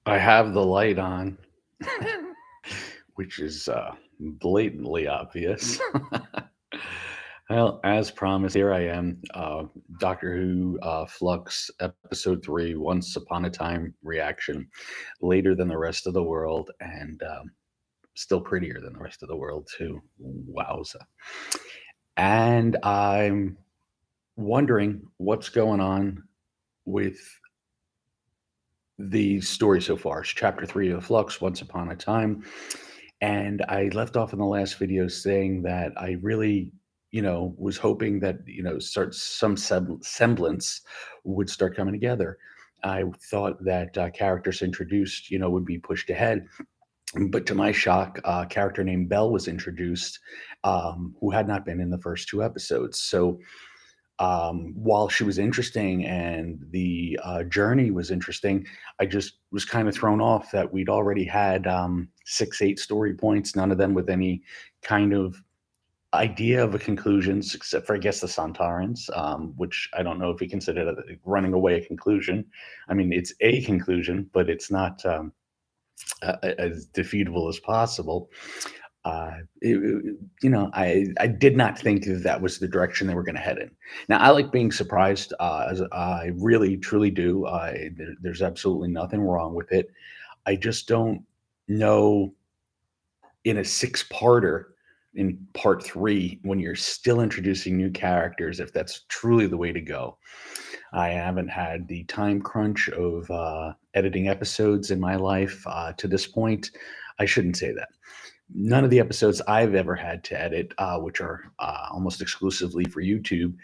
I have the light on, which is blatantly obvious. Well, as promised, here I am, Doctor Who Flux Episode 3, Once Upon a Time reaction, later than the rest of the world, and still prettier than the rest of the world, too. Wowza. And I'm wondering what's going on with the story so far. It's chapter 3 of Flux, Once Upon a Time. And I left off in the last video saying that I really, was hoping that, start some semblance would start coming together. I thought that characters introduced, would be pushed ahead. But to my shock, a character named Belle was introduced, who had not been in the first two episodes. So while she was interesting and the journey was interesting, I just was kind of thrown off that we'd already had 6, 8 story points, none of them with any kind of idea of a conclusions, except for I guess the Santarans, which I don't know if we consider that running away a conclusion. I mean, it's a conclusion, but it's not as defeatable as possible. I did not think that that was the direction they were going to head in. Now, I like being surprised, as I really truly do. There's absolutely nothing wrong with it. I just don't know in a six-parter, in part three, when you're still introducing new characters, if that's truly the way to go. I haven't had the time crunch of editing episodes in my life to this point. I shouldn't say that. None of the episodes I've ever had to edit, which are almost exclusively for YouTube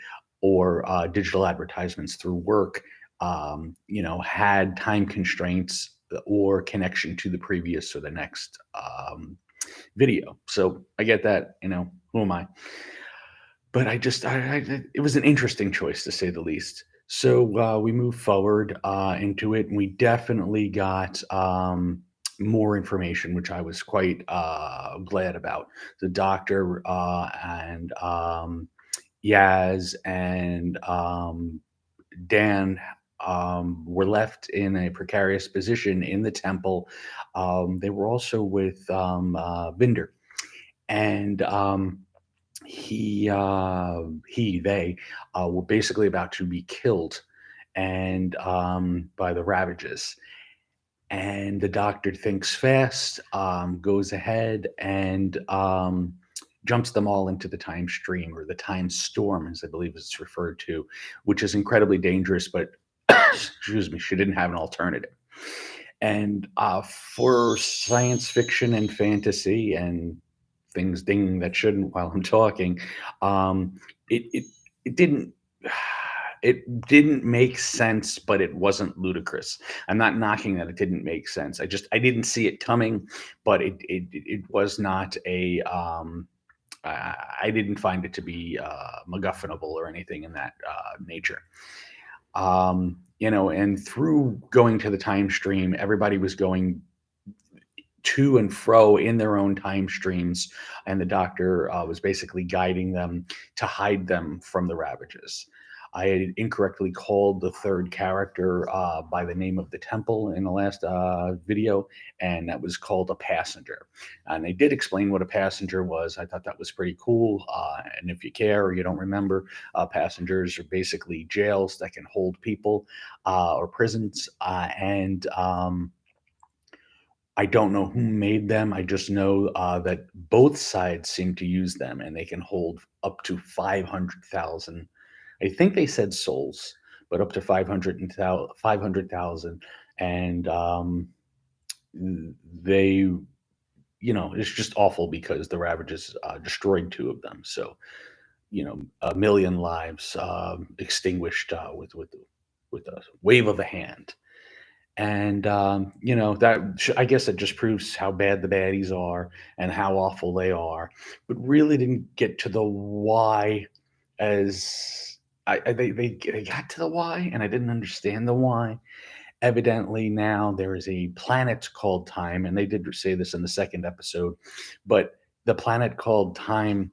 or digital advertisements through work, had time constraints or connection to the previous or the next video. So I get that. Who am I? But it was an interesting choice to say the least. So we move forward into it, and we definitely got more information, which I was quite glad about. The doctor and Yaz and Dan were left in a precarious position in the temple. They were also with Vinder, and they were basically about to be killed and by the ravages. And the doctor thinks fast, goes ahead and jumps them all into the time stream, or the time storm, as I believe it's referred to, which is incredibly dangerous. But excuse me, she didn't have an alternative. And for science fiction and fantasy and things dinging that shouldn't while I'm talking, um, it didn't it didn't make sense, but it wasn't ludicrous. I'm not knocking that it didn't make sense. I didn't see it coming, but it was not a I didn't find it to be MacGuffinable or anything in that nature. And through going to the time stream, everybody was going to and fro in their own time streams, and the doctor was basically guiding them to hide them from the ravages. I had incorrectly called the third character by the name of the temple in the last video, and that was called a passenger. And they did explain what a passenger was. I thought that was pretty cool. And if you care or you don't remember, passengers are basically jails that can hold people or prisons. And I don't know who made them. I just know that both sides seem to use them, and they can hold up to 500,000. I think they said souls, but up to 500,000. And they, it's just awful because the Ravages destroyed two of them. So, a million lives extinguished with a wave of a hand. And I guess it just proves how bad the baddies are and how awful they are, but really didn't get to the why. As they got to the why, and I didn't understand the why. Evidently, now there is a planet called Time, and they did say this in the second episode, but the planet called Time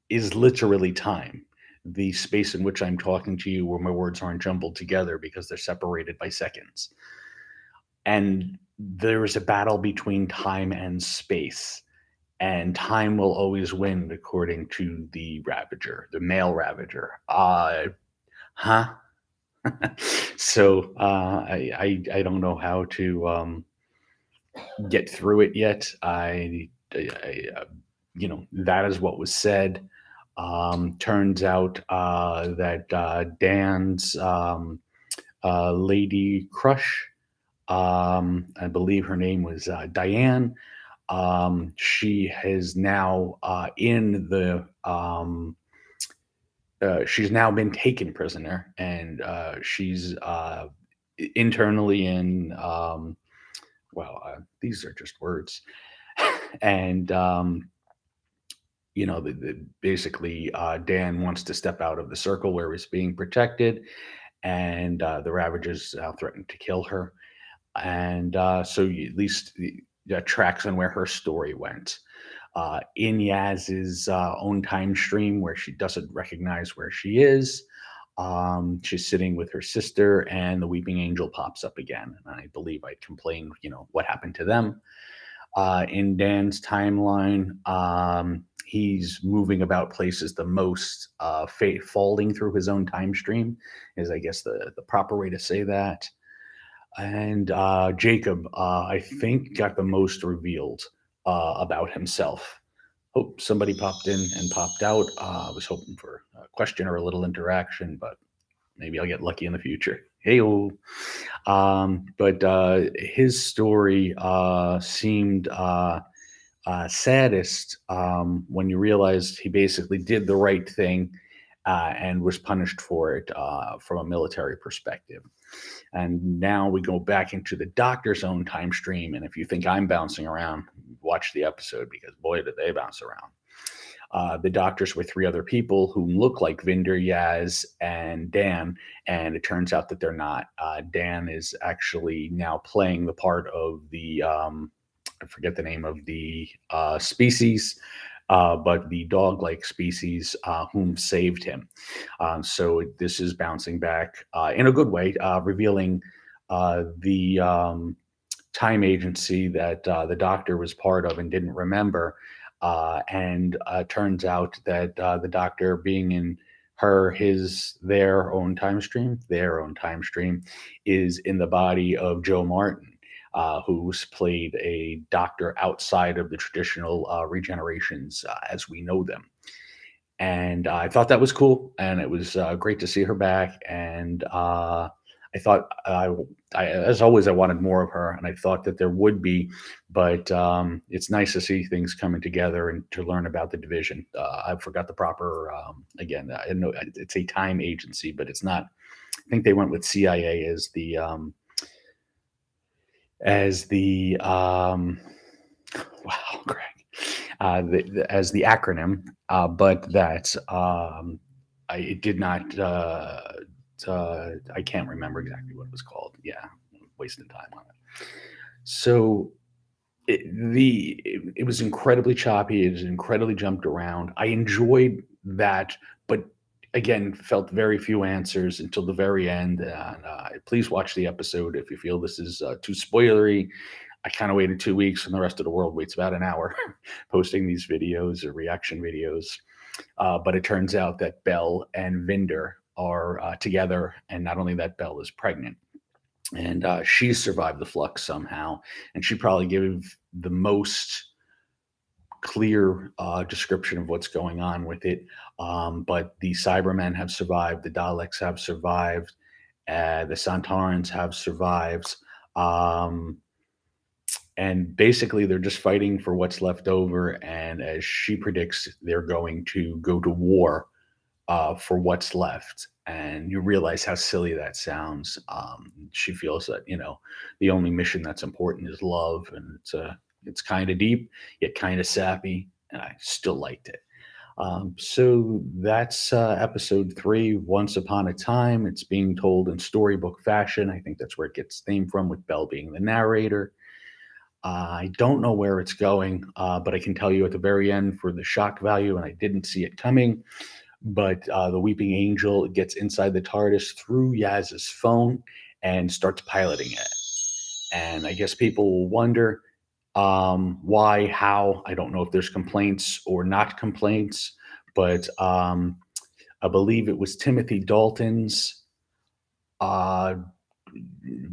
is literally time, the space in which I'm talking to you, where my words aren't jumbled together because they're separated by seconds. and there is a battle between time and space, and time will always win according to the Ravager, the male Ravager. Huh? So I don't know how to get through it yet. That is what was said. Turns out that Dan's lady crush, I believe her name was Diane. She is now she's now been taken prisoner, and she's internally in, these are just words. And, basically, Dan wants to step out of the circle where he's being protected, and the Ravagers threaten to kill her. And so you, at least the tracks on where her story went. In Yaz's own time stream, where she doesn't recognize where she is, she's sitting with her sister, and the Weeping Angel pops up again. And I believe I complained, what happened to them. In Dan's timeline, he's moving about places the most, falling through his own time stream, is I guess the proper way to say that. And Jacob, I think, got the most revealed about himself. Hope somebody popped in and popped out. I was hoping for a question or a little interaction, but maybe I'll get lucky in the future. Hey, but his story seemed saddest when you realized he basically did the right thing and was punished for it from a military perspective. And now we go back into the Doctor's own time stream. And if you think I'm bouncing around, watch the episode, because boy, did they bounce around. The Doctors were three other people who look like Vinder, Yaz, and Dan, and it turns out that they're not. Dan is actually now playing the part of the, I forget the name of the species, but the dog-like species whom saved him. So this is bouncing back in a good way, revealing the time agency that the Doctor was part of and didn't remember. And turns out that the Doctor, being in their own time stream, is in the body of Joe Martin, who's played a doctor outside of the traditional regenerations as we know them. And I thought that was cool, and it was great to see her back. And I thought, as always, I wanted more of her, and I thought that there would be, but it's nice to see things coming together and to learn about the division. I forgot the proper, again, I know it's a time agency, but it's not. I think they went with CIA wow, Greg, as the acronym, but that it did not. I can't remember exactly what it was called. Yeah, wasting time on it. So it was incredibly choppy. It was incredibly jumped around. I enjoyed that, but again, felt very few answers until the very end. And please watch the episode if you feel this is too spoilery. I kind of waited 2 weeks, and the rest of the world waits about an hour posting these videos or reaction videos. But it turns out that Belle and Vinder are together, and not only that, Belle is pregnant, and she survived the flux somehow, and she probably gave the most clear description of what's going on with it. But the Cybermen have survived, the Daleks have survived, the Santarans have survived. And basically, they're just fighting for what's left over. And as she predicts, they're going to go to war for what's left. And you realize how silly that sounds. She feels that, the only mission that's important is love. And it's kind of deep, yet kind of sappy. And I still liked it. So that's episode 3, Once Upon a Time. It's being told in storybook fashion. I think that's where it gets named from, with Belle being the narrator. I don't know where it's going, but I can tell you at the very end for the shock value, and I didn't see it coming, but the Weeping Angel gets inside the TARDIS through Yaz's phone and starts piloting it. And I guess people will wonder why, how. I don't know if there's complaints or not complaints, but I believe it was Timothy Dalton's uh,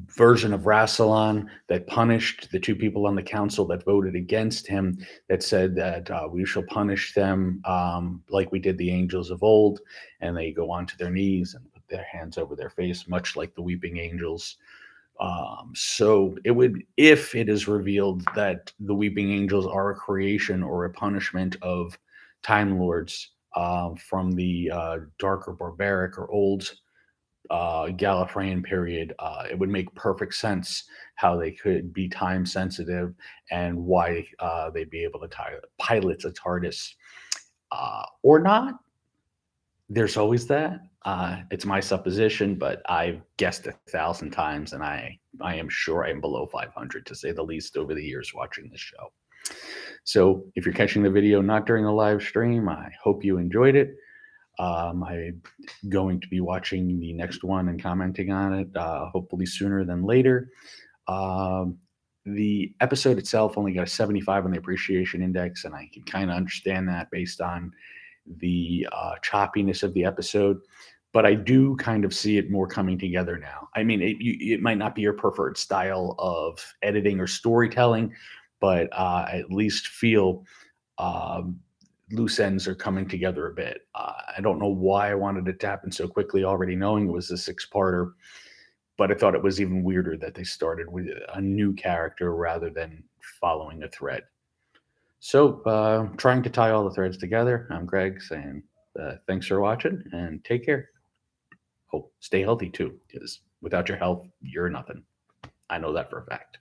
version of Rassilon that punished the two people on the council that voted against him, that said that we shall punish them like we did the angels of old. And they go onto their knees and put their hands over their face, much like the weeping angels. So it would, if it is revealed that the weeping angels are a creation or a punishment of Time Lords from the darker barbaric or old Gallifreyan period, it would make perfect sense how they could be time sensitive and why they'd be able to pilot a TARDIS or not. There's always that. It's my supposition, but I've guessed 1,000 times, and I am sure I'm below 500 to say the least over the years watching this show. So if you're catching the video not during the live stream, I hope you enjoyed it. I'm going to be watching the next one and commenting on it, hopefully sooner than later. Um, the episode itself only got a 75 on the appreciation index, and I can kind of understand that based on the choppiness of the episode. But I do kind of see it more coming together now. I mean, it might not be your preferred style of editing or storytelling, but I at least feel um, loose ends are coming together a bit. I don't know why I wanted it to happen so quickly, already knowing it was a six-parter, but I thought it was even weirder that they started with a new character rather than following a thread. So, trying to tie all the threads together, I'm Greg saying thanks for watching and take care. Oh, stay healthy too, because without your health, you're nothing. I know that for a fact.